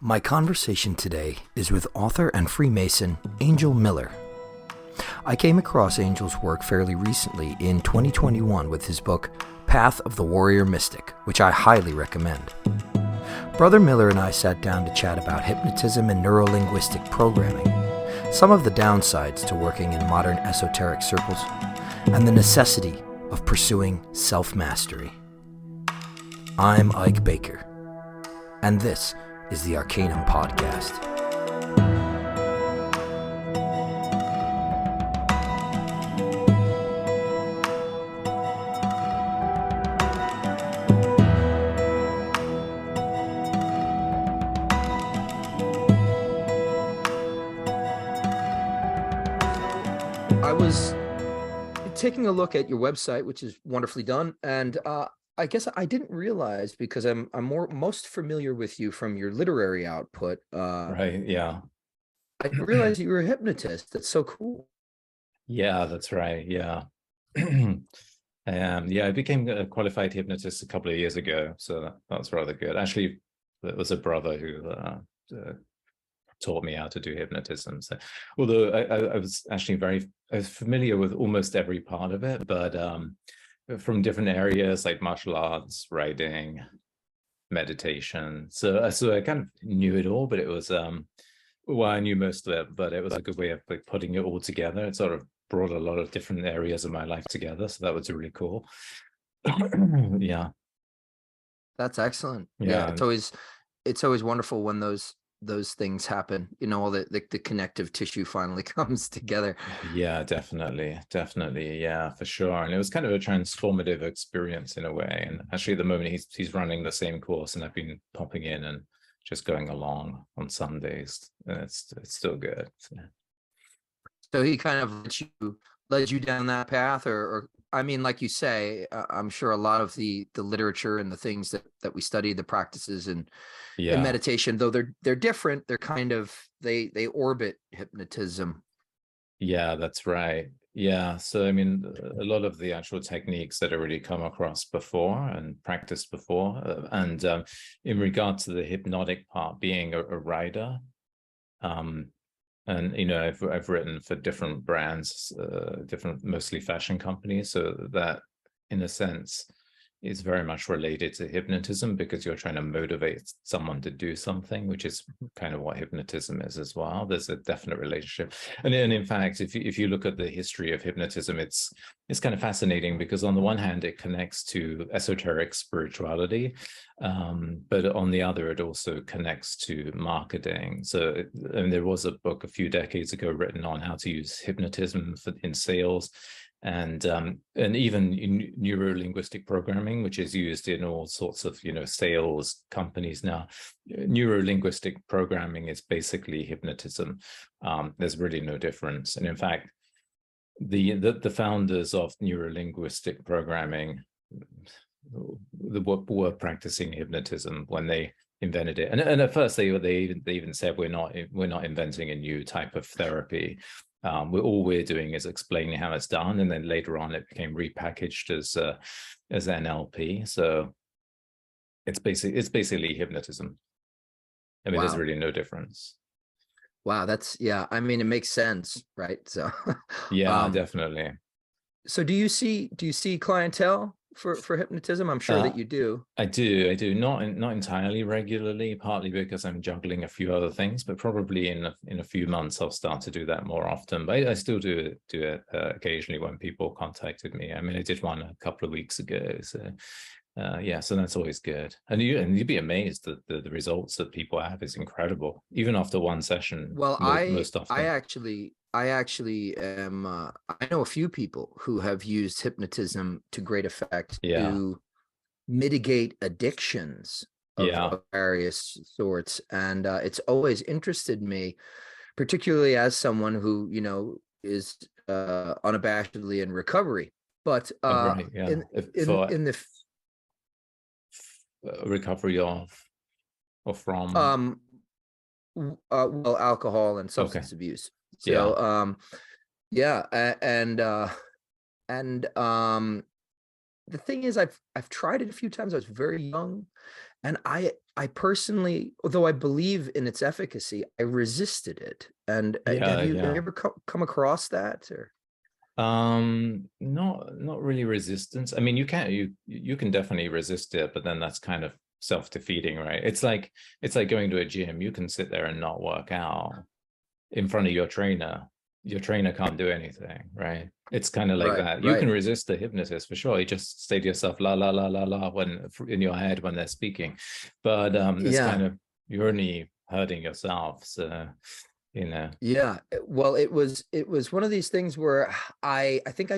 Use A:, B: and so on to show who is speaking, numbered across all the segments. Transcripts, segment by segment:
A: My conversation today is with author and Freemason Angel Millar. I came across Angel's work fairly recently in 2021 with his book, Path of the Warrior Mystic, which I highly recommend. Brother Millar and I sat down to chat about hypnotism and neurolinguistic programming, some of the downsides to working in modern esoteric circles, and the necessity of pursuing self-mastery. I'm Ike Baker, and this is the Arcanum Podcast. I was taking a look at your website, which is wonderfully done, and I guess I didn't realize, because I'm most familiar with you from your literary output.
B: Right. Yeah.
A: I didn't realize you were a hypnotist. That's so cool.
B: Yeah, that's right. Yeah. I became a qualified hypnotist a couple of years ago, so that's rather good. Actually, it was a brother who taught me how to do hypnotism. So, although I was actually I was familiar with almost every part of it, but from different areas like martial arts, writing, meditation. So I kind of knew it all, but it was well, I knew most of it, but it was a good way of like putting it all together. It sort of brought a lot of different areas of my life together, so that was really cool. Yeah.
A: That's excellent. Yeah,
B: Yeah.
A: it's always wonderful when those things happen. You know, all the connective tissue finally comes together.
B: Yeah, definitely. Yeah, for sure. And it was kind of a transformative experience in a way. And actually at the moment he's running the same course, and I've been popping in and just going along on Sundays. And it's still good.
A: So he kind of led you down that path, or I mean, like you say, I'm sure a lot of the literature and the things that we study, the practices and in
B: Yeah.
A: meditation, though they're different, they're kind of they orbit hypnotism.
B: Yeah, that's right. Yeah. So, I mean, a lot of the actual techniques that I already come across before and practiced before. And in regard to the hypnotic part, being a writer, um, and, you know, I've written for different brands, different, mostly fashion companies. So that, in a sense, is very much related to hypnotism, because you're trying to motivate someone to do something, which is kind of what hypnotism is as well. There's a definite relationship. And in fact, if you look at the history of hypnotism, it's kind of fascinating, because on the one hand, it connects to esoteric spirituality, but on the other, it also connects to marketing. So and there was a book a few decades ago written on how to use hypnotism in sales, and even in neurolinguistic programming, which is used in all sorts of, you know, sales companies now. Neurolinguistic programming is basically hypnotism. There's really no difference. And in fact, the founders of neurolinguistic programming were practicing hypnotism when they invented it. And at first they even said, we're not inventing a new type of therapy. All we're doing is explaining how it's done, and then later on it became repackaged as NLP. So it's basically hypnotism. I mean, there's
A: Wow.
B: really no difference.
A: Wow, yeah, I mean, it makes sense, right? So
B: Yeah, definitely.
A: so do you see clientele for hypnotism? I'm sure that you do.
B: I do not entirely regularly, partly because I'm juggling a few other things, but probably in a few months I'll start to do that more often. But I still do it occasionally when people contacted me. I mean, I did one a couple of weeks ago, so yeah, so that's always good. And you'd be amazed that the results that people have is incredible, even after one session.
A: Well,
B: Most often.
A: I actually am. I know a few people who have used hypnotism to great effect
B: Yeah,
A: to mitigate addictions
B: yeah,
A: of various sorts, and it's always interested me, particularly as someone who, you know, is unabashedly in recovery. But
B: right, yeah. For
A: in the
B: recovery of or from.
A: um well, alcohol and
B: Okay,
A: substance abuse.
B: yeah.
A: So yeah, and the thing is, I've tried it a few times. I was very young, And I personally, although I believe in its efficacy, I resisted it. And
B: Yeah,
A: have you
B: yeah.
A: ever come across that? Or
B: Not really resistance. I mean, you can definitely resist it, but then that's kind of self-defeating, right? It's like going to a gym. You can sit there and not work out in front of your trainer. Your trainer can't do anything, right? It's kind of like
A: right,
B: that. You
A: right.
B: can resist the hypnotist for sure. You just say to yourself, la la la la la, when in your head when they're speaking. But it's kind
A: Yeah.
B: of, you're only hurting yourself. So, you know.
A: Yeah. Well, it was one of these things where I think I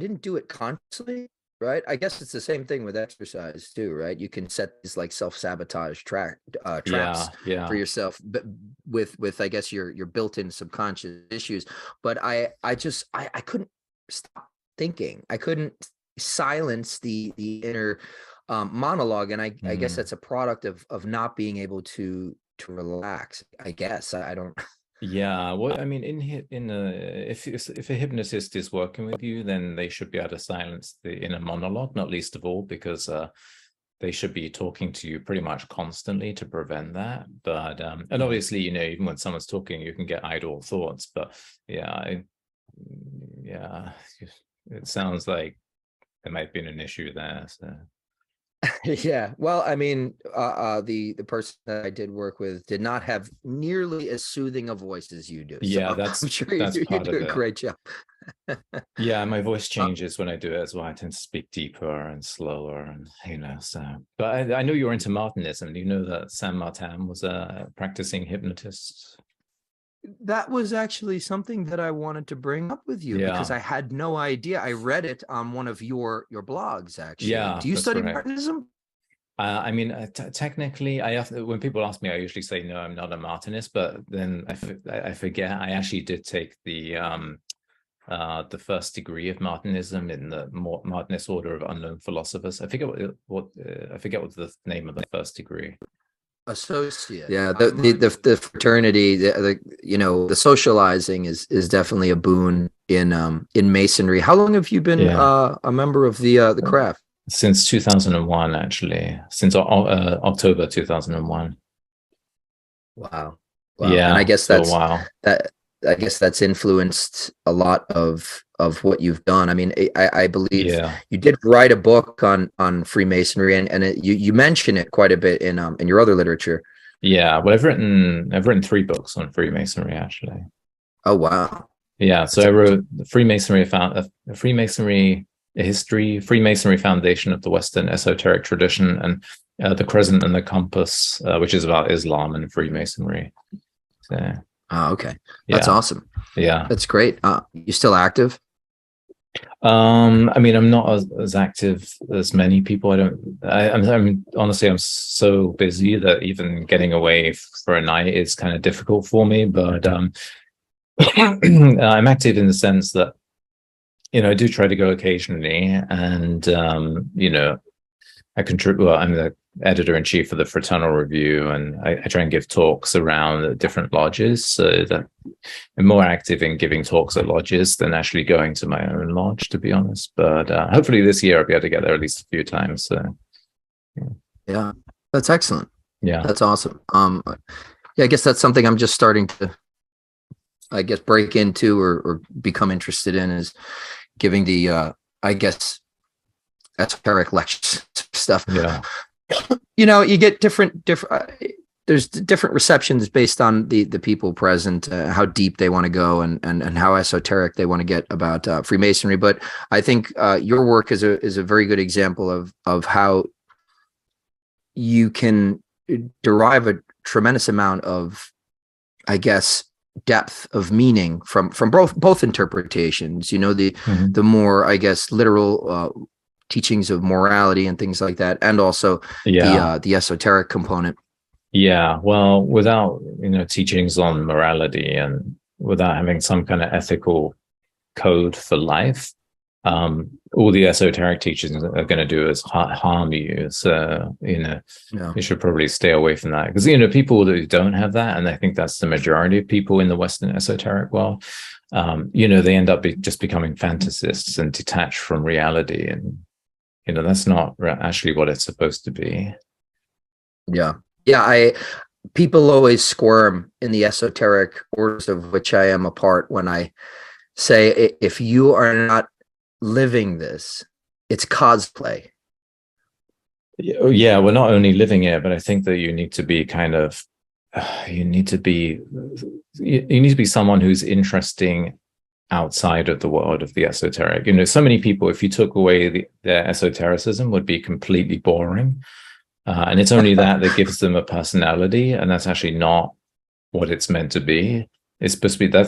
A: didn't do it consciously, right? I guess it's the same thing with exercise too, right? You can set these like self-sabotage traps
B: Yeah,
A: for
B: yeah.
A: yourself, but with I guess your built-in subconscious issues. But I couldn't stop thinking. I couldn't silence the inner monologue, and I guess
B: Mm.
A: that's a product of not being able to relax. I guess I don't.
B: Yeah, well, I mean, if a hypnotist is working with you, then they should be able to silence the inner monologue, not least of all because they should be talking to you pretty much constantly to prevent that. But and
A: Mhm.
B: obviously, even when someone's talking, you can get idle thoughts. But yeah, yeah, it sounds like there might be an issue there. So
A: Yeah. Well, I mean, the person that I did work with did not have nearly as soothing a voice as you do. So
B: yeah,
A: I'm sure
B: that's
A: you
B: part
A: do
B: of
A: a
B: it.
A: great job.
B: Yeah, my voice
A: Uh,
B: changes when I do it as well. I tend to speak deeper and slower, and so. But I know you're into Martinism. Do you know that Saint Martin was a practicing hypnotist?
A: that was actually something that I wanted to bring up with you because
B: Yeah,
A: I had no idea. I read it on one of your blogs, actually.
B: yeah,
A: Do you
B: that's
A: study
B: right.
A: Martinism?
B: I mean, technically, I have when people ask me, I usually say no, I'm not a Martinist. But then I forget. I actually did take the first degree of Martinism in the Martinist Order of Unknown Philosophers. I forget I forget what the name of the first degree.
A: Associate. Yeah, the fraternity, the socializing is definitely a boon in masonry. How long have you been
B: Yeah,
A: a member of the craft?
B: since 2001, actually, since October 2001.
A: Wow. Wow. And
B: Yeah, so a while.
A: that I guess that's influenced a lot of what you've done. I mean, I believe
B: Yeah,
A: you did write a book on Freemasonry, and you mention it quite a bit in your other literature.
B: yeah. Well, I've written 3 books on Freemasonry, actually.
A: Oh, wow.
B: Yeah, so
A: That's
B: I wrote the Freemasonry found Freemasonry a history, Freemasonry foundation of the Western esoteric tradition, and the Crescent and the Compass, which is about Islam and Freemasonry. So
A: oh, okay. That's
B: yeah,
A: awesome.
B: yeah.
A: That's great. You still active?
B: I mean, I'm not as active as many people. I'm honestly, I'm so busy that even getting away for a night is kind of difficult for me. But I'm active in the sense that I do try to go occasionally, and I contribute. Well, I'm the editor in chief of the Fraternal Review, and I try and give talks around the different lodges. So that I'm more active in giving talks at lodges than actually going to my own lodge, to be honest. But hopefully this year I'll be able to get there at least a few times. So yeah,
A: Yeah, that's excellent.
B: yeah,
A: That's awesome. Yeah, I guess that's something I'm just starting to, I guess, break into or become interested in is giving I guess, esoteric lectures stuff.
B: yeah,
A: You get different. There's different receptions based on the people present, how deep they want to go, and how esoteric they want to get about Freemasonry. But I think your work is a very good example of how you can derive a tremendous amount of, I guess, depth of meaning from both interpretations.
B: mhm.
A: The more, I guess, literal teachings of morality and things like that, and also
B: Yeah,
A: the esoteric component.
B: yeah. Well, without teachings on morality and without having some kind of ethical code for life, all the esoteric teachings are going to do is harm you. So
A: Yeah.
B: you should probably stay away from that because people who don't have that, and I think that's the majority of people in the Western esoteric world. They end up just becoming fantasists and detached from reality, and that's not actually what it's supposed to be.
A: Yeah. Yeah. People always squirm in the esoteric orders of which I am a part when I say, if you are not living this, it's cosplay.
B: Yeah, we're not only living it, but I think that you need to be kind of, you need to be, you need to be someone who's interesting outside of the world of the esoteric. So many people, if you took away their esotericism, would be completely boring. And it's only that gives them a personality, and that's actually not what it's meant to be. It's supposed to be,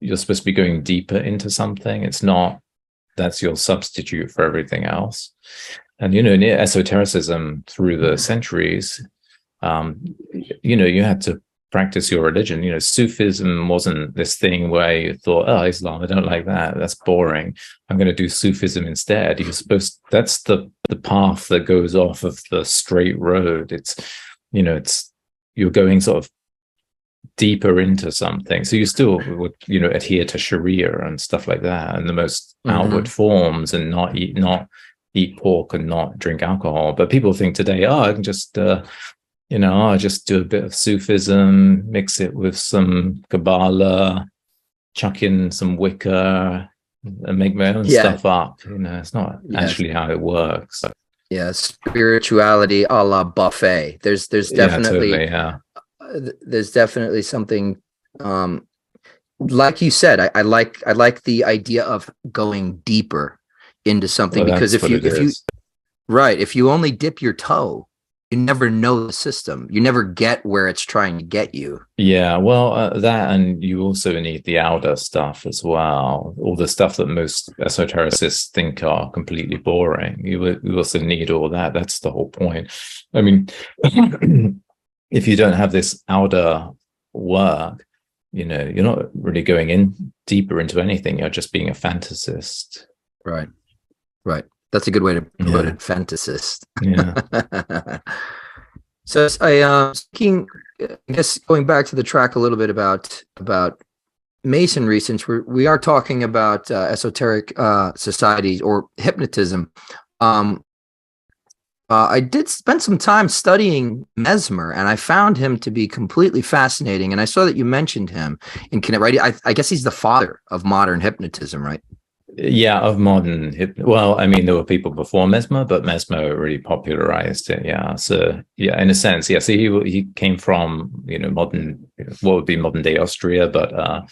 B: you're supposed to be going deeper into something. It's not, that's your substitute for everything else. And, in esotericism through the centuries, you had to practice your religion. Sufism wasn't this thing where you thought, oh, Islam, I don't like that. That's boring. I'm going to do Sufism instead. That's the path that goes off of the straight road. You're going sort of deeper into something. So you still would, adhere to Sharia and stuff like that, and the most outward forms, and not eat pork and not drink alcohol. But people think today, oh, I can just, I just do a bit of Sufism, mix it with some Kabbalah, chuck in some Wicca, and make my own stuff up. It's not actually how it works.
A: Yeah, spirituality a la buffet. There's definitely, there's definitely something, like you said. I like the idea of going deeper into something, because if you only dip your toe, you never know the system. You never get where it's trying to get you.
B: Yeah, well, that, and you also need the outer stuff as well. All the stuff that most esotericists think are completely boring. You also need all that. That's the whole point. I mean, if you don't have this outer work, you're not really going in deeper into anything. You're just being a fantasist.
A: Right. That's a good way to put it, fantasist.
B: Yeah.
A: So I guess going back to the track a little bit about Masonry, since we are talking about esoteric societies or hypnotism. I did spend some time studying Mesmer, and I found him to be completely fascinating. And I saw that you mentioned him in Connect, right? I guess he's the father of modern hypnotism, right?
B: Yeah, of modern well, I mean, there were people before Mesmer, but Mesmer really popularized it. Yeah, so yeah, in a sense, yeah. So he came from modern, what would be modern day Austria, but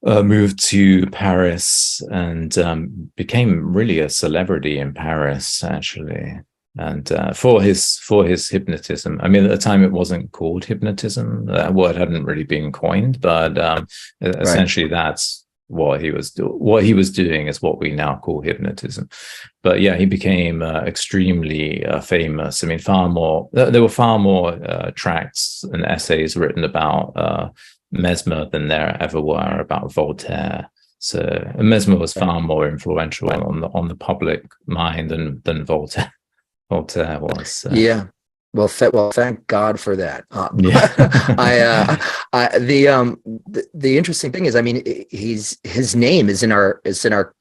B: moved to Paris and became really a celebrity in Paris, actually. And for his hypnotism, I mean, at the time it wasn't called hypnotism. That word hadn't really been coined, but essentially that's what he was doing is what we now call hypnotism. But yeah, he became extremely famous. I mean, there were far more tracts and essays written about Mesmer than there ever were about Voltaire. So Mesmer was far more influential on the public mind than Voltaire was.
A: Yeah. Well, thank God for that. The interesting thing is, I mean, his name is in our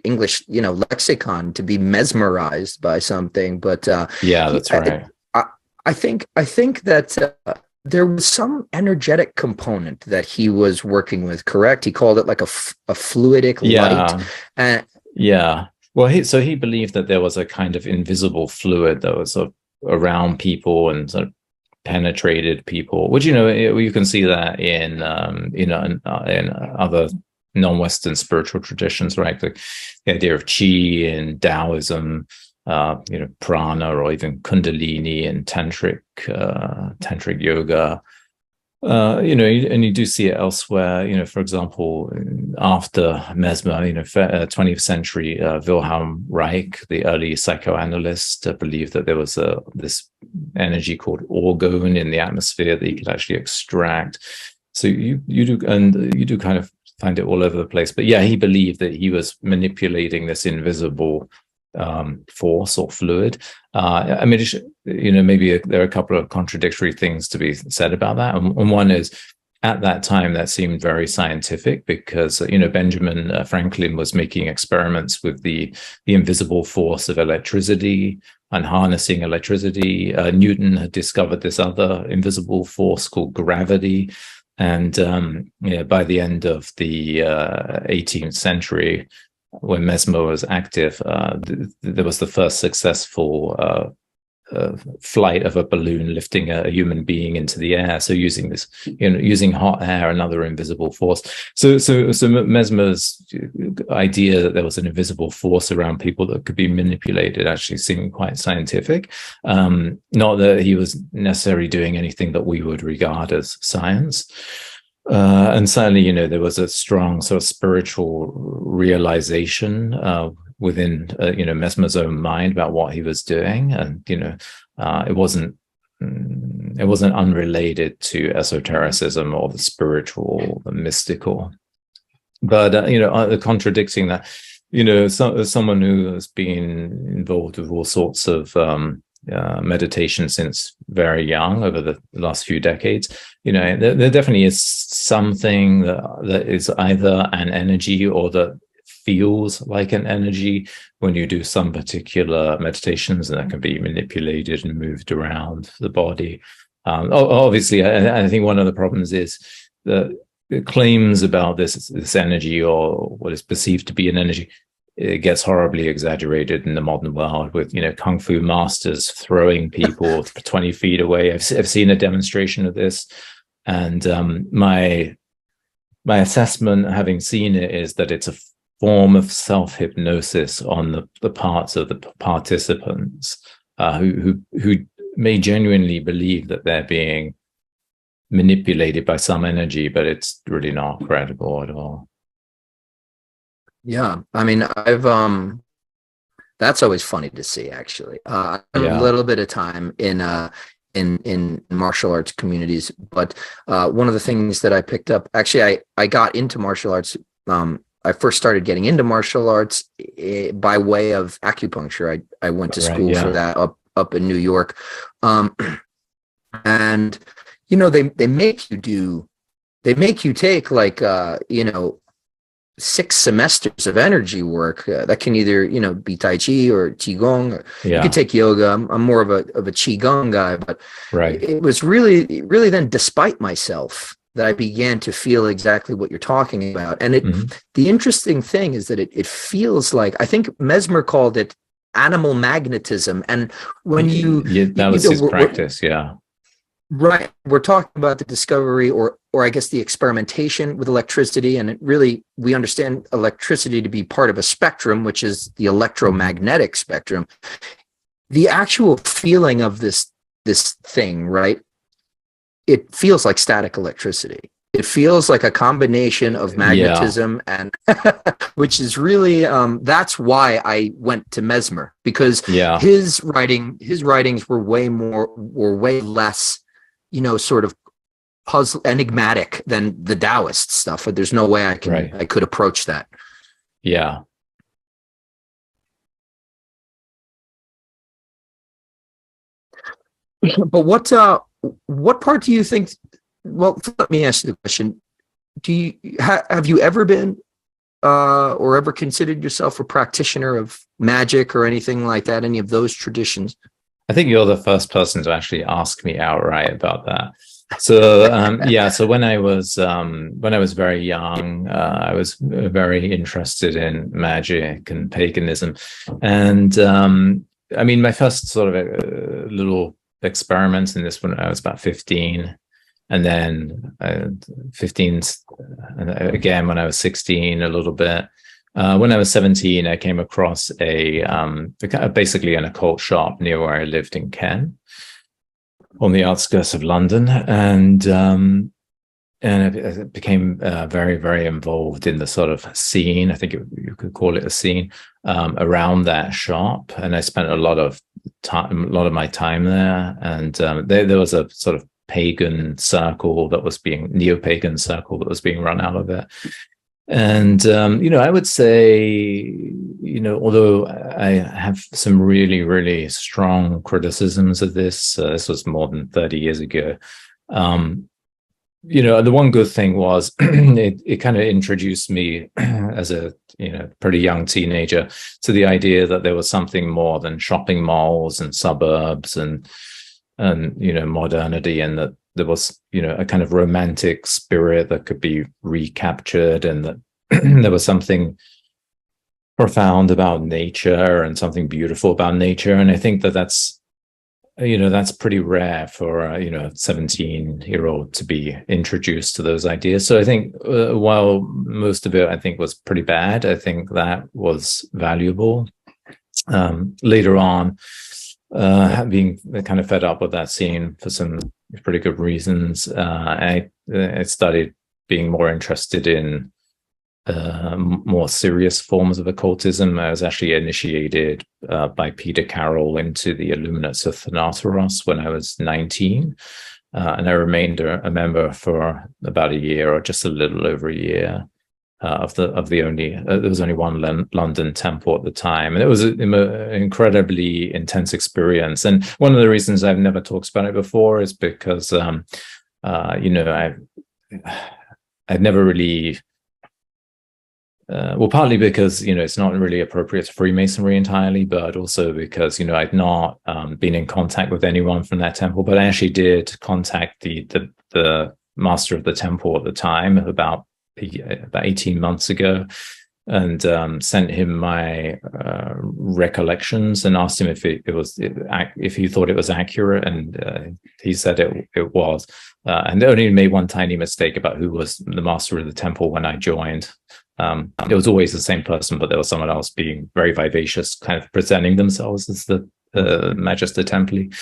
A: English, lexicon, to be mesmerized by something. But
B: yeah, that's right.
A: I think that there was some energetic component that he was working with. Correct? He called it like a fluidic light. And
B: yeah. Well, he believed that there was a kind of invisible fluid that was around people and sort of penetrated people, which you can see that in other non-Western spiritual traditions, right? The idea of chi and Taoism, prana, or even Kundalini and tantric yoga. And you do see it elsewhere. For example, after Mesmer, 20th century Wilhelm Reich, the early psychoanalyst, believed that there was this energy called orgone in the atmosphere that you could actually extract. So you do kind of find it all over the place. But yeah, he believed that he was manipulating this invisible force or fluid. I mean, maybe there are a couple of contradictory things to be said about that. And one is, at that time, that seemed very scientific because, Benjamin Franklin was making experiments with the invisible force of electricity. and harnessing electricity. Newton had discovered this other invisible force called gravity. And by the end of the 18th century, when Mesmer was active, there was the first successful flight of a balloon lifting a human being into the air. So using this, using hot air, another invisible force. So Mesmer's idea that there was an invisible force around people that could be manipulated actually seemed quite scientific. Not that he was necessarily doing anything that we would regard as science. And certainly, there was a strong sort of spiritual realization within Mesmer's own mind about what he was doing, and it wasn't unrelated to esotericism or the spiritual, the mystical. But contradicting that, someone who has been involved with all sorts of meditation since very young, over the last few decades, there definitely is something that is either an energy or that feels like an energy when you do some particular meditations, and that can be manipulated and moved around the body. Obviously, I think one of the problems is that claims about this energy, or what is perceived to be an energy, it gets horribly exaggerated in the modern world with, kung fu masters throwing people 20 feet away. I've seen a demonstration of this, and my assessment, having seen it, is that it's a form of self-hypnosis on the parts of the participants who may genuinely believe that they're being manipulated by some energy, but it's really not credible at all.
A: Yeah, I mean, that's always funny to see, actually. I spent a little bit of time in martial arts communities, but one of the things that I picked up, actually, I got into martial arts. I first started getting into martial arts by way of acupuncture. I went to school for that up in New York, and they make you take like 6 semesters of energy work that can either be Tai Chi or Qigong, or you could take yoga. I'm more of a Qigong guy, but it was really then, despite myself, that I began to feel exactly what you're talking about. And the interesting thing is that it feels like, I think Mesmer called it animal magnetism. And when
B: that was his practice,
A: right, we're talking about the discovery, or I guess the experimentation with electricity, and we understand electricity to be part of a spectrum, which is the electromagnetic spectrum. The actual feeling of this thing, right? It feels like static electricity. It feels like a combination of magnetism and which is really that's why I went to Mesmer, because his writings were way less sort of puzzle enigmatic than the Taoist stuff. But there's no way I could approach that.
B: Yeah.
A: But what part do you think? Well, let me ask you the question: have you ever been or ever considered yourself a practitioner of magic or anything like that? Any of those traditions?
B: I think you're the first person to actually ask me outright about that. So so when I was very young, I was very interested in magic and paganism, and I mean, my first sort of little experiments in this when I was about 15, and then 15 and again when I was 16 a little bit. When I was 17, I came across basically an occult shop near where I lived in Kent, on the outskirts of London, and I became very, very involved in the sort of scene. I think you could call it a scene around that shop, and I spent a lot of my time there. And there was a sort of pagan circle neo-pagan circle that was being run out of it. And I would say, although I have some really, really strong criticisms of this was more than 30 years ago. the one good thing was it kind of introduced me as a pretty young teenager to the idea that there was something more than shopping malls and suburbs and modernity, and that there was a kind of romantic spirit that could be recaptured, and that there was something profound about nature and something beautiful about nature. And I think that that's pretty rare for a 17-year-old to be introduced to those ideas. So I think while most of it I think was pretty bad, I think that was valuable. Later on, being kind of fed up with that scene for some pretty good reasons, I started being more interested in more serious forms of occultism. I was actually initiated by Peter Carroll into the Illuminates of Thanatos when I was 19, and I remained a member for about a year, or just a little over a year, there was only one London temple at the time, and it was an incredibly intense experience. And one of the reasons I've never talked about it before is because I've never really partly because it's not really appropriate to Freemasonry entirely, but also because I'd not been in contact with anyone from that temple. But I actually did contact the master of the temple at the time about 18 months ago, and sent him my recollections and asked him if he thought it was accurate, and he said it was, and only made one tiny mistake about who was the master of the temple when I joined. It was always the same person, but there was someone else being very vivacious, kind of presenting themselves as the Magister Templi.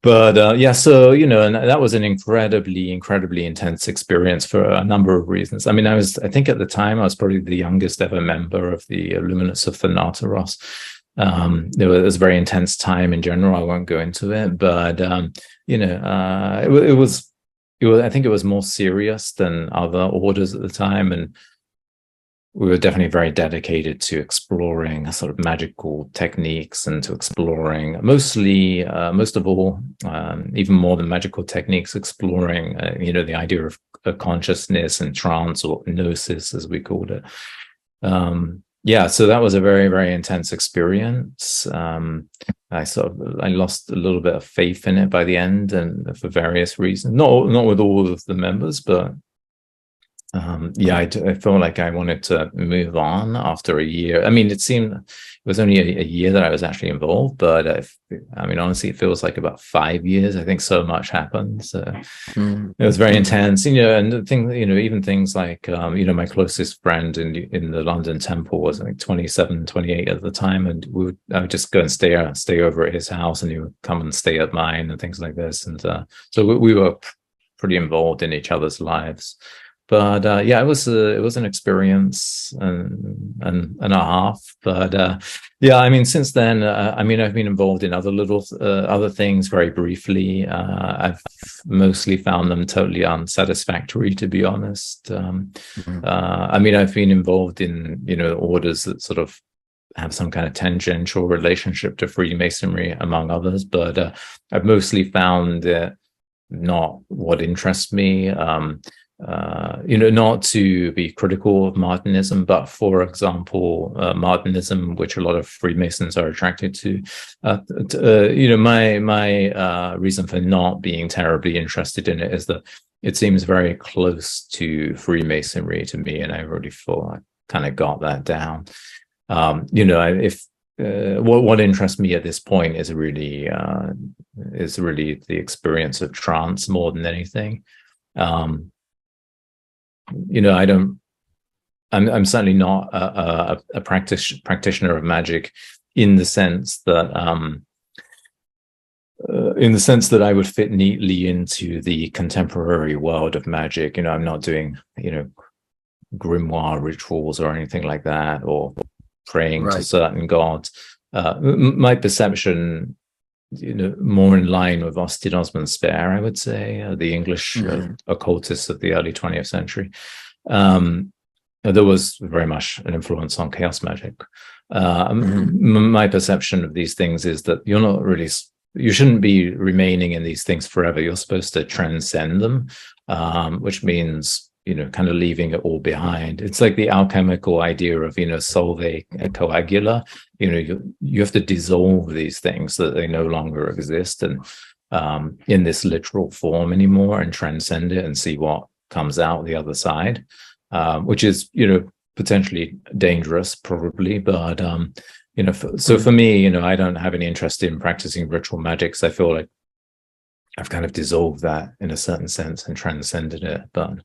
B: But so and that was an incredibly intense experience for a number of reasons. I mean, I think at the time I was probably the youngest ever member of the Illuminates of Thanatos. It was a very intense time in general. I won't go into it, but it was. I think it was more serious than other orders at the time, and we were definitely very dedicated to exploring sort of magical techniques and to exploring most of all, even more than magical techniques, exploring, the idea of consciousness and trance, or gnosis, as we called it. So that was a very, very intense experience. I lost a little bit of faith in it by the end, and for various reasons, not with all of the members, but I felt like I wanted to move on after a year. I mean, it was only a year that I was actually involved, but honestly, it feels like about 5 years. I think so much happened. So it was very intense, and the thing, even things like, my closest friend in the London temple was, I think, 27, 28 at the time. And I would just go and stay over at his house, and he would come and stay at mine and things like this. And so we were pretty involved in each other's lives. But it was an experience and a half. But since then, I've been involved in other things very briefly. I've mostly found them totally unsatisfactory, to be honest. I've been involved in orders that sort of have some kind of tangential relationship to Freemasonry, among others. But I've mostly found it not what interests me. Not to be critical of Martinism, but for example, Martinism, which a lot of Freemasons are attracted to, my reason for not being terribly interested in it is that it seems very close to Freemasonry to me, and I already thought I kind of got that down. What interests me at this point is really the experience of trance more than anything. I'm certainly not a practitioner of magic in the sense that I would fit neatly into the contemporary world of magic. I'm not doing grimoire rituals or anything like that, or praying to certain gods. My perception, more in line with Austin Osman Spare, I would say, the English occultists of the early 20th century. There was very much an influence on chaos magic. My perception of these things is that you're not really you shouldn't be remaining in these things forever. You're supposed to transcend them, which means, kind of leaving it all behind. It's like the alchemical idea of, solve coagula. You have to dissolve these things so that they no longer exist and in this literal form anymore, and transcend it and see what comes out the other side, which is, potentially dangerous, probably, but so for me, I don't have any interest in practicing ritual magic, because I feel like I've kind of dissolved that in a certain sense and transcended it. But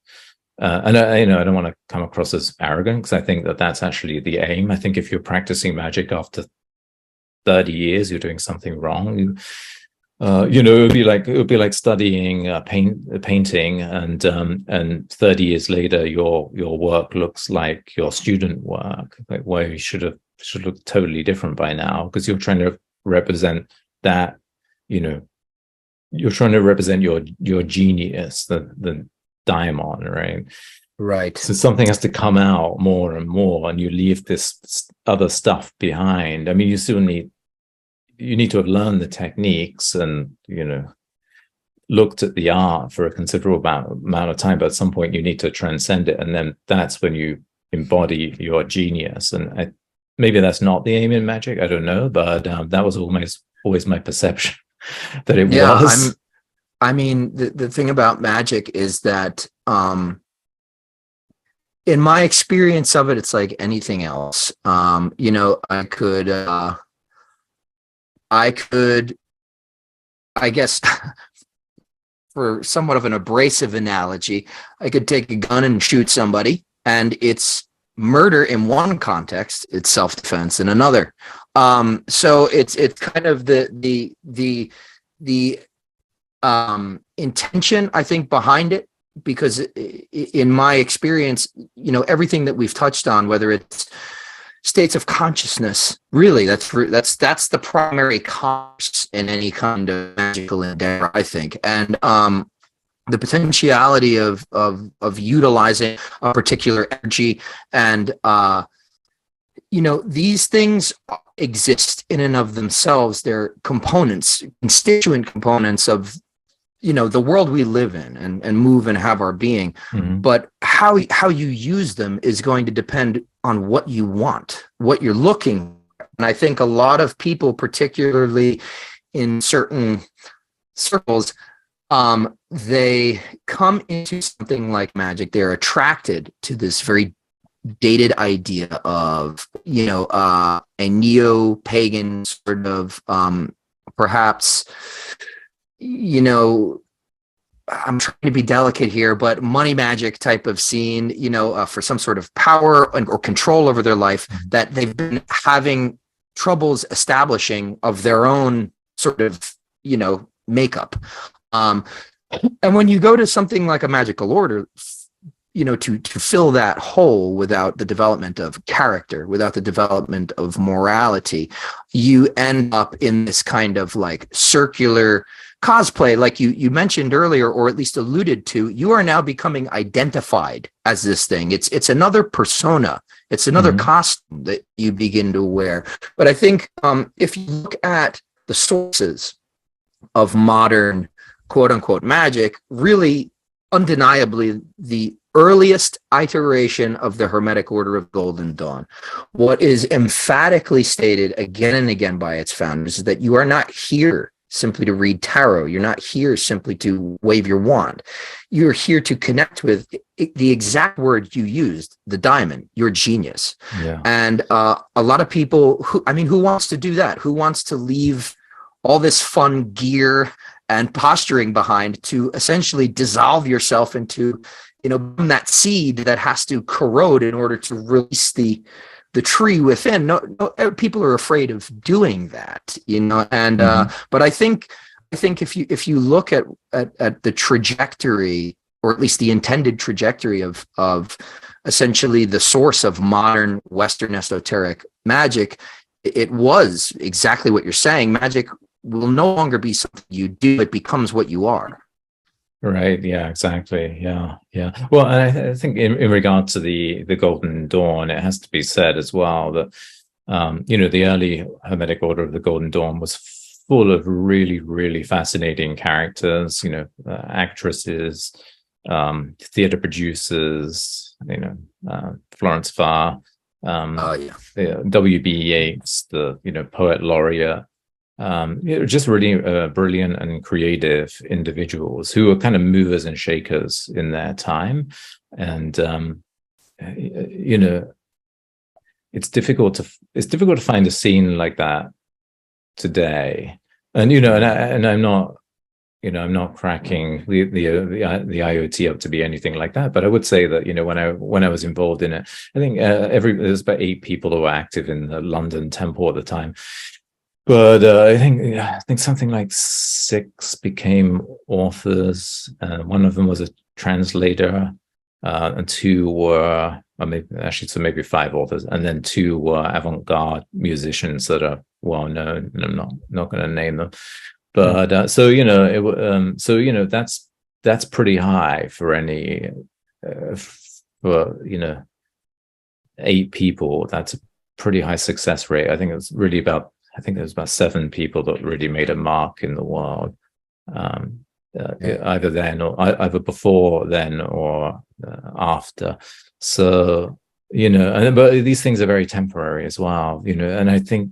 B: and I don't want to come across as arrogant, because I think that that's actually the aim. I think if you're practicing magic after 30 years, you're doing something wrong. It would be like studying painting, and 30 years later, your work looks like your student work, like where you should look totally different by now, because you're trying to represent that. You're trying to represent your genius, the diamond, right?
A: Right.
B: So something has to come out more and more, and you leave this other stuff behind. I mean, you need to have learned the techniques and, looked at the art for a considerable amount of time, but at some point you need to transcend it. And then that's when you embody your genius. And maybe that's not the aim in magic. I don't know, but that was always my perception that it was.
A: The thing about magic is that, in my experience of it, it's like anything else. I guess, for somewhat of an abrasive analogy, I could take a gun and shoot somebody, and it's murder in one context, it's self-defense in another. So it's kind of the intention, I think, behind it, because in my experience, everything that we've touched on, whether it's states of consciousness, really, that's the primary cause in any kind of magical endeavor, I think. And the potentiality of utilizing a particular energy, and these things exist in and of themselves. They're constituent components of the world we live in and move and have our being.
B: Mm-hmm.
A: But how you use them is going to depend on what you want, what you're looking for. And I think a lot of people, particularly in certain circles, they come into something like magic, they're attracted to this very dated idea of, a neo-pagan sort of, perhaps, I'm trying to be delicate here, but money magic type of scene, for some sort of power or control over their life that they've been having troubles establishing of their own sort of, makeup. And when you go to something like a magical order, to fill that hole without the development of character, without the development of morality, you end up in this kind of like circular cosplay, like you mentioned earlier, or at least alluded to. You are now becoming identified as this thing. It's another persona. It's another costume that you begin to wear. But I think if you look at the sources of modern quote unquote magic, really undeniably the earliest iteration of the Hermetic Order of Golden Dawn, what is emphatically stated again and again by its founders is that you are not here simply to read tarot. You're not here simply to wave your wand. You're here to connect with the exact word you used, the diamond, your genius.
B: Yeah.
A: And a lot of people who wants to do that? Who wants to leave all this fun gear and posturing behind to essentially dissolve yourself into, that seed that has to corrode in order to release the tree within? No, people are afraid of doing that, and but I think if you look at the trajectory, or at least the intended trajectory of essentially the source of modern Western esoteric magic, it was exactly what you're saying. Magic will no longer be something you do; it becomes what you are.
B: Right. Yeah, exactly. Yeah. Well, and I think in regard to the Golden Dawn, it has to be said as well that, the early Hermetic Order of the Golden Dawn was full of really, really fascinating characters, actresses, theater producers, Florence Farr, W.B. Yeats, the poet laureate, just really brilliant and creative individuals who are kind of movers and shakers in their time. And it's difficult to find a scene like that today. And I'm not cracking the IoT up to be anything like that, but I would say that when I was involved in it, I think there's about 8 people who were active in the London Temple at the time, but I think something like 6 became authors, and one of them was a translator, and 2 were, or maybe 5 authors, and then 2 were avant-garde musicians that are well known, and I'm not going to name them. But that's pretty high for any for 8 people. That's a pretty high success rate. I think there's about 7 people that really made a mark in the world, either then or either before then or after. So but these things are very temporary as well, and I think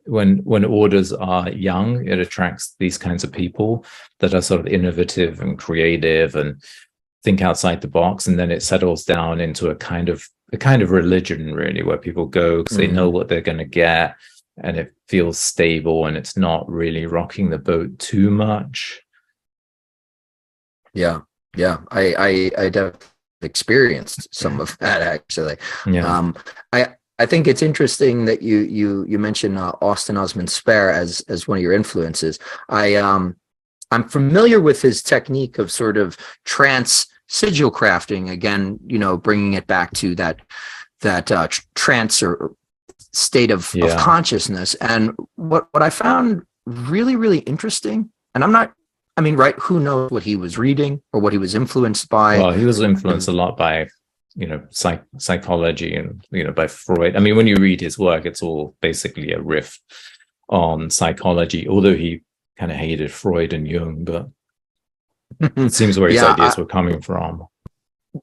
B: when orders are young, it attracts these kinds of people that are sort of innovative and creative and think outside the box, and then it settles down into a kind of religion, really, where people go because they know what they're going to get, and it feels stable, and it's not really rocking the boat too much.
A: I definitely experienced some of that, actually. I think it's interesting that you mentioned Austin Osman Spare as one of your influences. I'm familiar with his technique of sort of trance sigil crafting, again, bringing it back to that trance or state of consciousness. And what I found really, really interesting, and right, who knows what he was reading or what he was influenced by?
B: Well, he was influenced a lot by, psychology and, by Freud. I mean, when you read his work, it's all basically a riff on psychology, although he kind of hated Freud and Jung, but it seems where his ideas were coming from.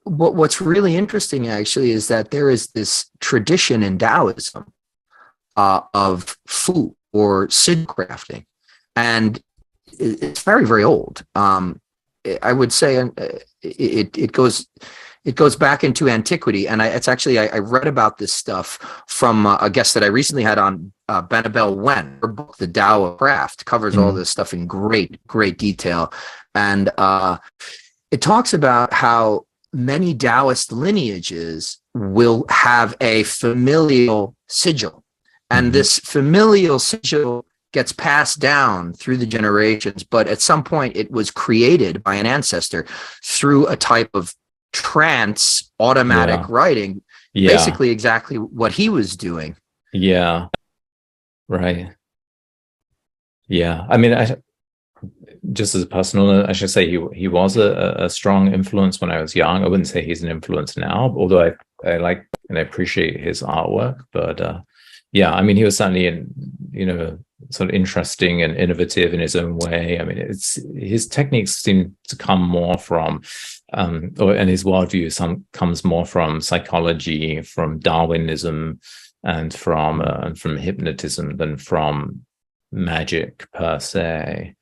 A: What's really interesting, actually, is that there is this tradition in Taoism of Fu or Sid crafting, and it's very, very old. I would say it goes back into antiquity, and I read about this stuff from a guest that I recently had on, Benabel Wen. Her book, The Tao of Craft, covers all this stuff in great detail, and it talks about how many Taoist lineages will have a familial sigil, and this familial sigil gets passed down through the generations, but at some point it was created by an ancestor through a type of trance automatic writing, basically exactly what he was doing.
B: Yeah. Right. Yeah. I mean, just as a personal note, I should say he was a strong influence when I was young. I wouldn't say he's an influence now, although I like and I appreciate his artwork. But I mean, he was certainly sort of interesting and innovative in his own way. I mean, his techniques seem to come more from, and his worldview comes more from psychology, from Darwinism, and from hypnotism than from magic per se,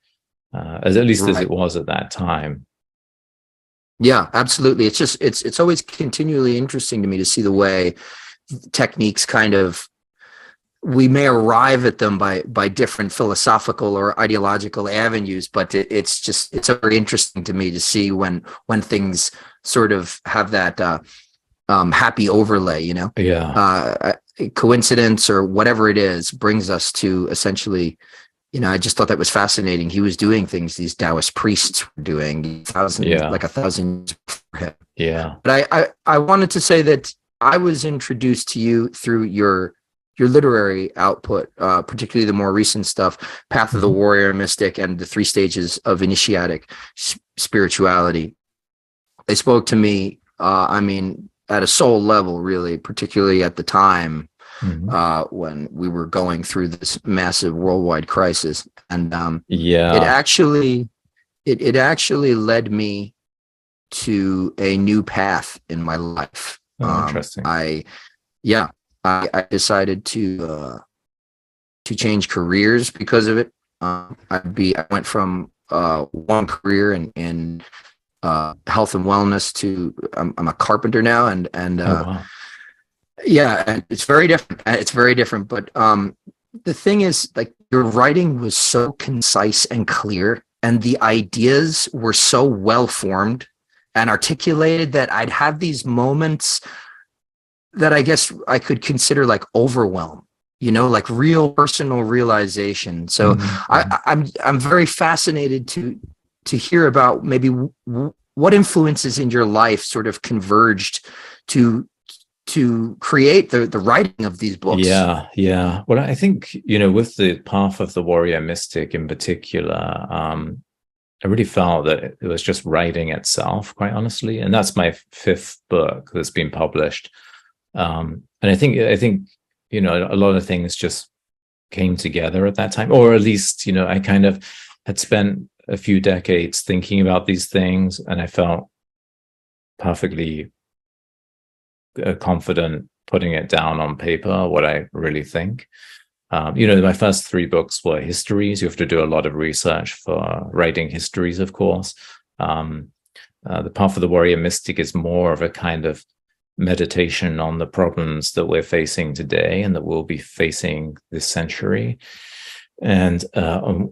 B: as it was at that time.
A: Yeah, absolutely. It's just it's always continually interesting to me to see the way techniques kind of, we may arrive at them by different philosophical or ideological avenues, but it's very interesting to me to see when things sort of have that happy overlay, coincidence or whatever it is brings us to essentially, I just thought that was fascinating. He was doing things these Taoist priests were doing 1,000 years before him.
B: Yeah.
A: But I wanted to say that I was introduced to you through your literary output, particularly the more recent stuff, Path of the Warrior Mystic and the 3 Stages of Initiatic Spirituality. They spoke to me, at a soul level, really, particularly at the time.
B: Mhm.
A: when we were going through this massive worldwide crisis. And it
B: Yeah.
A: actually it actually led me to a new path in my life.
B: Oh, interesting.
A: I yeah, I decided to change careers because of it. I went from one career in health and wellness to I'm a carpenter now, and
B: Oh, wow.
A: yeah, and it's very different. It's very different, but the thing is, like, your writing was so concise and clear, and the ideas were so well formed and articulated that I'd have these moments that I guess I could consider like overwhelm, like real personal realization. So
B: Mhm.
A: I'm very fascinated to hear about maybe what influences in your life sort of converged to to create the writing of these books.
B: Yeah, yeah. Well, I think, with the path of the warrior mystic in particular, I really felt that it was just writing itself, quite honestly. And that's my fifth book that's been published. And I think, a lot of things just came together at that time, or at least, I kind of had spent a few decades thinking about these things, and I felt perfectly confident putting it down on paper, what I really think. My first three books were histories. You have to do a lot of research for writing histories, of course. The Path of the Warrior Mystic is more of a kind of meditation on the problems that we're facing today and that we'll be facing this century, and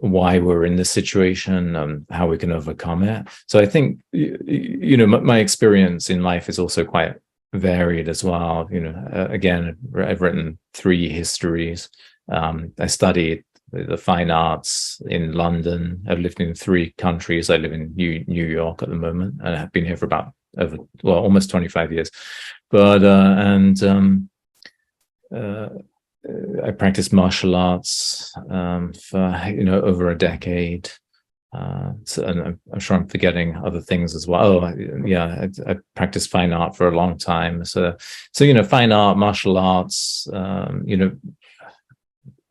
B: why we're in this situation and how we can overcome it. So I think, my experience in life is also quite varied as well. Again, I've written three histories. I studied the fine arts in London. I've lived in three countries. I live in New York at the moment, and I've been here for almost 25 years. But I practiced martial arts for over a decade. And I'm sure I'm forgetting other things as well. Oh, yeah, I practiced fine art for a long time. So fine art, martial arts,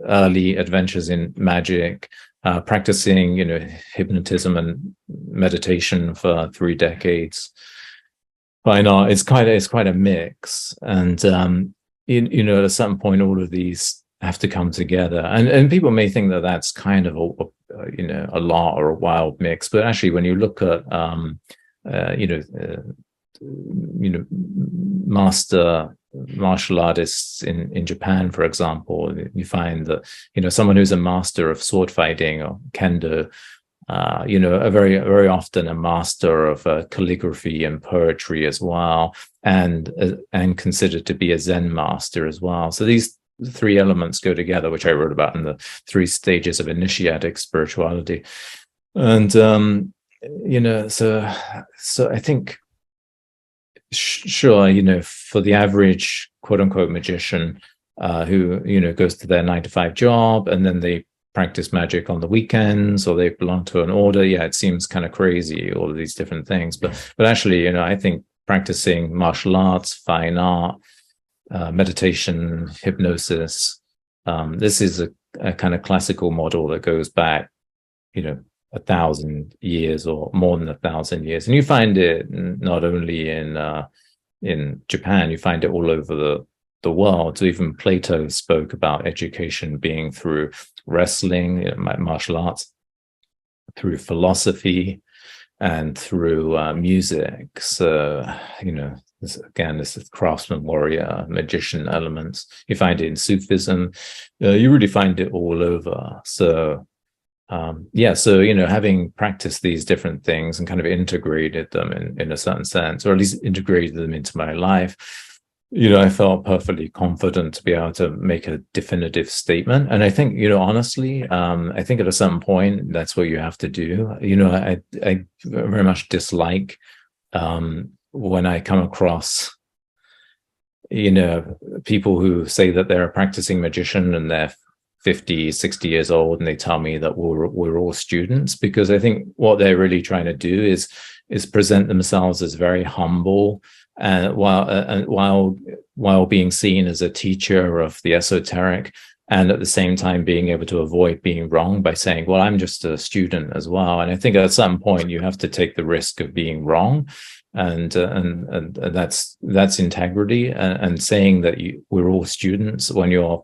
B: early adventures in magic, practicing, hypnotism and meditation for 3 decades. Fine art, it's quite a mix, and at a certain point, all of these have to come together, and people may think that that's kind of a lot or a wild mix, but actually, when you look at master martial artists in Japan, for example, you find that someone who's a master of sword fighting or kendo, a very often a master of calligraphy and poetry as well, and considered to be a Zen master as well. So these three elements go together, which I wrote about in the 3 stages of initiatic spirituality. And so I think, sure, for the average quote unquote magician who goes to their 9-to-5 job and then they practice magic on the weekends, or they belong to an order, it seems kind of crazy, all of these different things, but actually, I think practicing martial arts, fine art, meditation, hypnosis, this is a kind of classical model that goes back 1,000 years or more than 1,000 years, and you find it not only in Japan, you find it all over the world. So even Plato spoke about education being through wrestling, martial arts, through philosophy, and through music. So this is craftsman, warrior, magician elements. You find it in Sufism. You really find it all over. So having practiced these different things and kind of integrated them in a certain sense, or at least integrated them into my life, I felt perfectly confident to be able to make a definitive statement. And I think, honestly, I think at a certain point, that's what you have to do. I very much dislike when I come across, people who say that they're a practicing magician and they're 50, 60 years old, and they tell me that we're all students, because I think what they're really trying to do is is present themselves as very humble, and while being seen as a teacher of the esoteric, and at the same time being able to avoid being wrong by saying, well, I'm just a student as well. And I think at some point you have to take the risk of being wrong, and that's integrity, and saying that we're all students when you're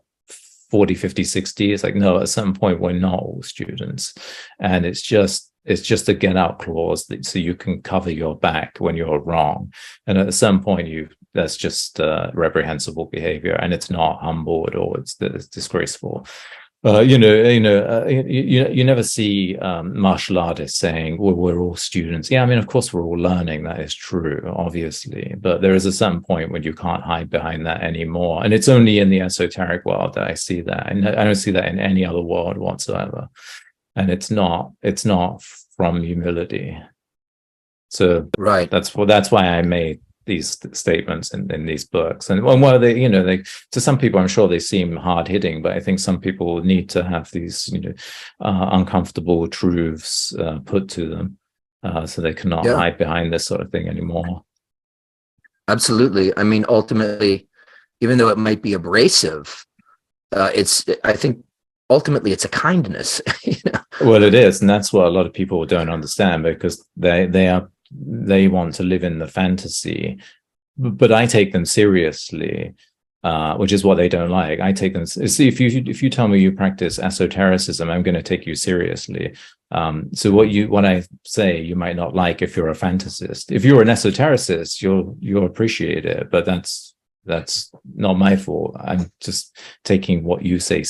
B: 40, 50, 60. It's like, no, at some point we're not all students, and it's just a get out clause so you can cover your back when you're wrong. And at some point that's just reprehensible behavior, and it's not humble at all. It's disgraceful. You never see martial artists saying, well, we're all students. Yeah, I mean, of course we're all learning. That is true, obviously. But there is a certain point when you can't hide behind that anymore. And it's only in the esoteric world that I see that. And I don't see that in any other world whatsoever. And it's not from humility. So
A: right.
B: That's why I made these statements in these books. And while they, to some people, I'm sure they seem hard hitting, but I think some people need to have these, uncomfortable truths put to them, so they cannot hide behind this sort of thing anymore.
A: Absolutely. I mean, ultimately, even though it might be abrasive, I think ultimately it's a kindness.
B: Well, it is, and that's what a lot of people don't understand, because they want to live in the fantasy, but I take them seriously, which is what they don't like. I take them. See, if you tell me you practice esotericism, I'm going to take you seriously. So what I say you might not like if you're a fantasist. If you're an esotericist, you'll appreciate it, but that's not my fault. I'm just taking what you say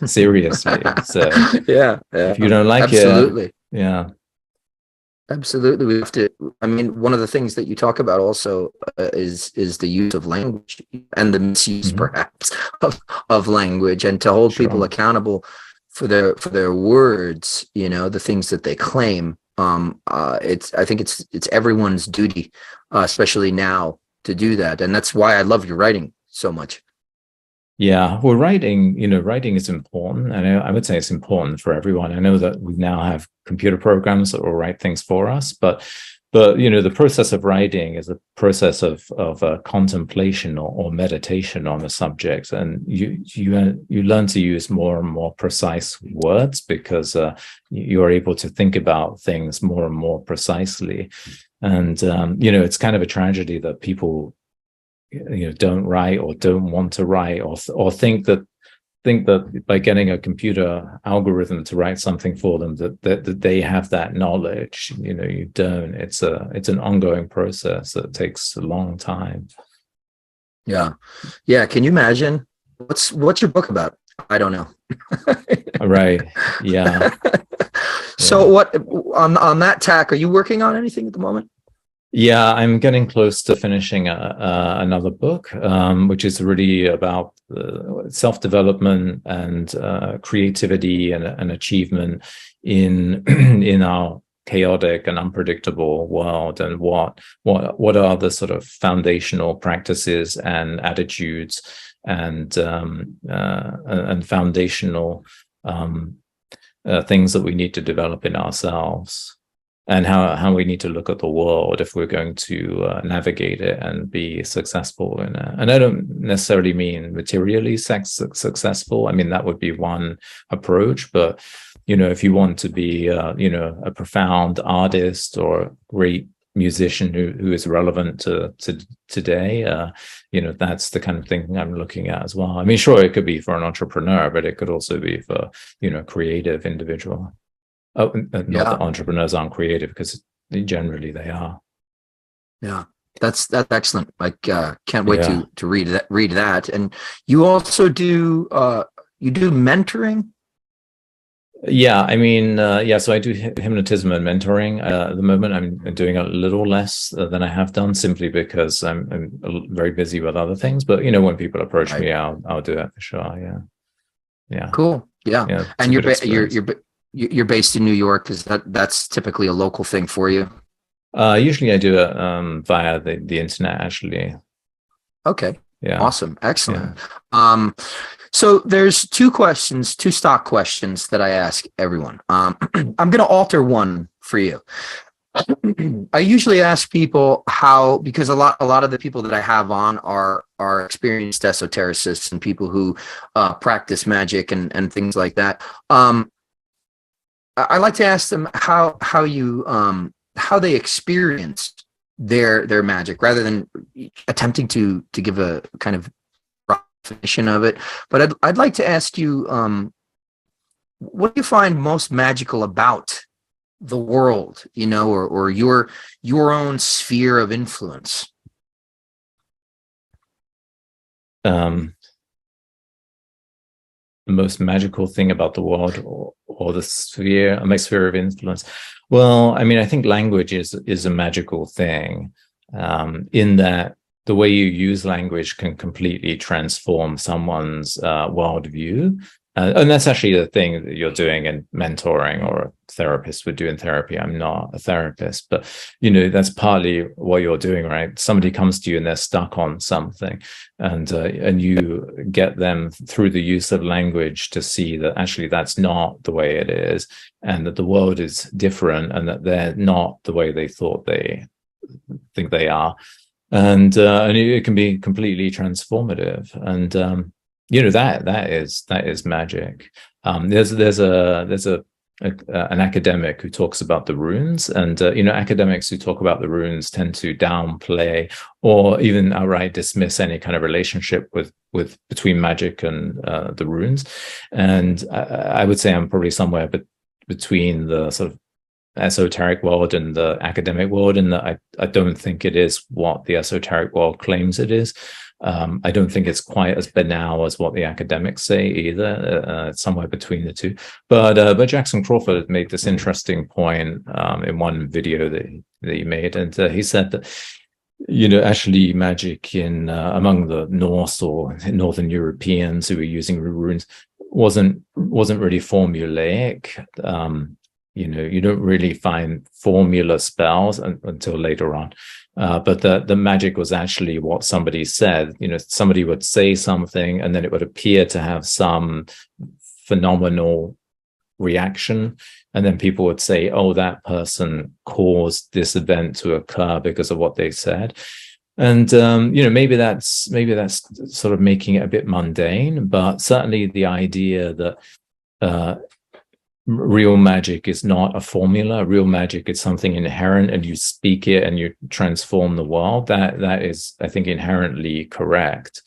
B: seriously. So
A: yeah,
B: if you don't like
A: absolutely. Absolutely. We have to, I mean, one of the things that you talk about also is the use of language and the misuse, perhaps, of language, and to hold people accountable for their words, the things that they claim. I think it's everyone's duty, especially now, to do that. And that's why I love your writing so much.
B: Yeah, well, writing is important. I would say it's important for everyone. I know that we now have computer programs that will write things for us, but the process of writing is a process of contemplation or meditation on a subject, and you learn to use more and more precise words, because you are able to think about things more and more precisely. And it's kind of a tragedy that people don't write, or don't want to write, or think that by getting a computer algorithm to write something for them that they have that knowledge. You don't. It's an ongoing process that takes a long time.
A: Yeah. Can you imagine? What's your book about? I don't know.
B: Right. Yeah.
A: So what on that tack, are you working on anything at the moment?
B: Yeah, I'm getting close to finishing another book, which is really about self-development and creativity and achievement in our chaotic and unpredictable world, and what are the sort of foundational practices and attitudes and foundational things that we need to develop in ourselves, and how we need to look at the world if we're going to navigate it and be successful in it. And I don't necessarily mean materially successful. I mean, that would be one approach. But, if you want to be, a profound artist or a great musician who is relevant to today, that's the kind of thing I'm looking at as well. I mean, sure, it could be for an entrepreneur, but it could also be for, creative individual. Oh, not that entrepreneurs aren't creative, because generally they are.
A: Yeah, that's excellent. Like, can't wait to read that. And you also do mentoring.
B: Yeah, I mean, so I do hypnotism and mentoring. At the moment, I'm doing a little less than I have done, simply because I'm very busy with other things. But when people approach me, I'll do that for sure. Yeah. Cool.
A: Yeah. And you're based in New York. Is that's typically a local thing for you?
B: Usually I do it via the internet, actually.
A: Okay.
B: Yeah.
A: Awesome. Excellent. Yeah. So there's two stock questions that I ask everyone. I'm going to alter one for you. I usually ask people how, because a lot of the people that I have on are experienced esotericists and people who practice magic and things like that. I like to ask them how they experienced their magic, rather than attempting to give a kind of definition of it. But I'd like to ask you, what do you find most magical about the world, or your own sphere of influence?
B: The most magical thing about the world, or the sphere, my sphere of influence. Well, I mean, I think language is a magical thing, in that the way you use language can completely transform someone's worldview. And that's actually the thing that you're doing in mentoring, or a therapist would do in therapy. I'm not a therapist, but that's partly what you're doing, right? Somebody comes to you and they're stuck on something, and you get them through the use of language to see that actually that's not the way it is, and that the world is different, and that they're not the way they thought they think they are, and it can be completely transformative. And that is magic. There's an academic who talks about the runes, and academics who talk about the runes tend to downplay or even outright dismiss any kind of relationship with between magic and the runes. And I would say I'm probably somewhere between the sort of esoteric world and the academic world, and that I don't think it is what the esoteric world claims it is. I don't think it's quite as banal as what the academics say either. It's somewhere between the two. But Jackson Crawford made this interesting point in one video that he made, and he said that actually magic in among the Norse or Northern Europeans who were using runes wasn't really formulaic. You don't really find formula spells until later on. But the magic was actually what somebody said. Somebody would say something, and then it would appear to have some phenomenal reaction. And then people would say, oh, that person caused this event to occur because of what they said. And maybe that's sort of making it a bit mundane, but certainly the idea that real magic is not a formula. Real magic is something inherent, and you speak it and you transform the world. That is, I think, inherently correct.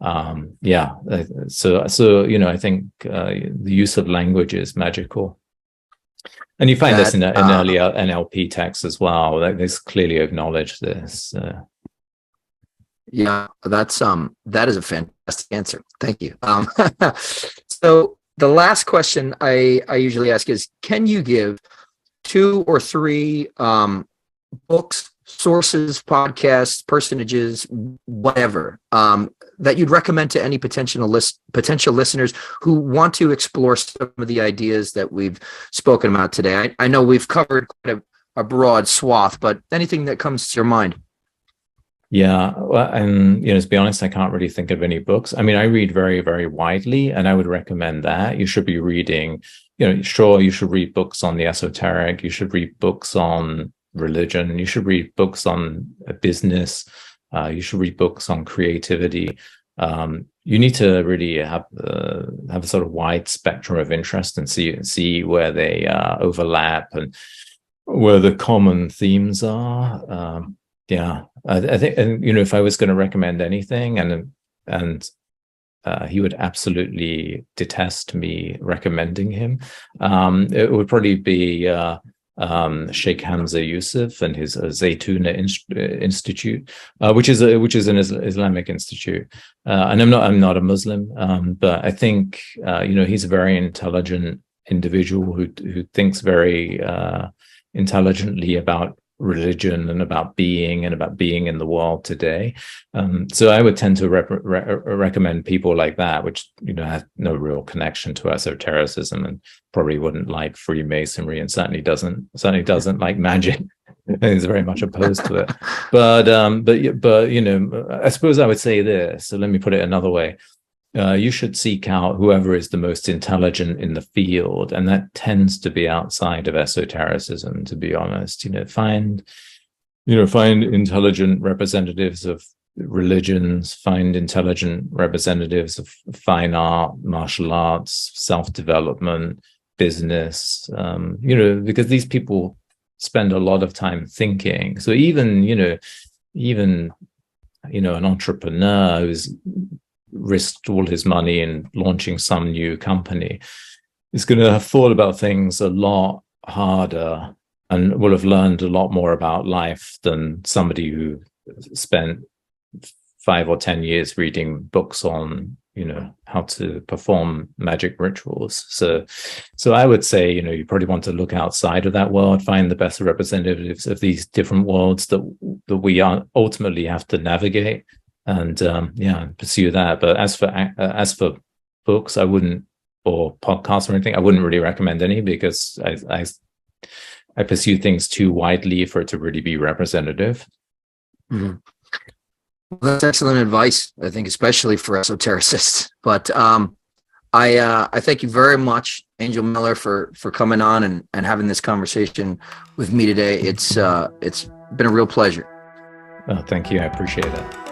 B: So I think the use of language is magical. And you find this in earlier NLP texts as well. They clearly acknowledge this.
A: Yeah, that is a fantastic answer. Thank you. So the last question I usually ask is, can you give 2 or 3 books, sources, podcasts, personages, whatever, that you'd recommend to any potential listeners who want to explore some of the ideas that we've spoken about today? I know we've covered quite a broad swath, but anything that comes to your mind?
B: Yeah, well, and to be honest, I can't really think of any books. I mean, I read very, very widely, and I would recommend that. You should be reading, sure, you should read books on the esoteric, you should read books on religion, you should read books on business, you should read books on creativity. You need to really have a sort of wide spectrum of interest and see where they overlap and where the common themes are. Yeah, I think, and if I was going to recommend anything, and he would absolutely detest me recommending him, it would probably be Sheikh Hamza Yusuf and his Zaytuna Institute, which is an Islamic institute. And I'm not a Muslim, but I think he's a very intelligent individual who thinks very intelligently about religion and about being in the world today. So I would tend to recommend people like that, which have no real connection to esotericism and probably wouldn't like Freemasonry, and certainly doesn't like magic. Is very much opposed to it. But I suppose I would say this. So let me put it another way. you should seek out whoever is the most intelligent in the field, and that tends to be outside of esotericism, to be honest. Find intelligent representatives of religions, find intelligent representatives of fine art, martial arts, self-development, business, because these people spend a lot of time thinking. So even an entrepreneur who's risked all his money in launching some new company is going to have thought about things a lot harder and will have learned a lot more about life than somebody who spent 5 or 10 years reading books on how to perform magic rituals. So I would say you probably want to look outside of that world, find the best representatives of these different worlds that we ultimately have to navigate, and pursue that. But as for books, I wouldn't, or podcasts or anything, I wouldn't really recommend any, because I pursue things too widely for it to really be representative.
A: Mm-hmm. Well, that's excellent advice, I think, especially for esotericists. But I thank you very much, Angel Millar, for coming on and having this conversation with me today. It's been a real pleasure.
B: Thank you. I appreciate it.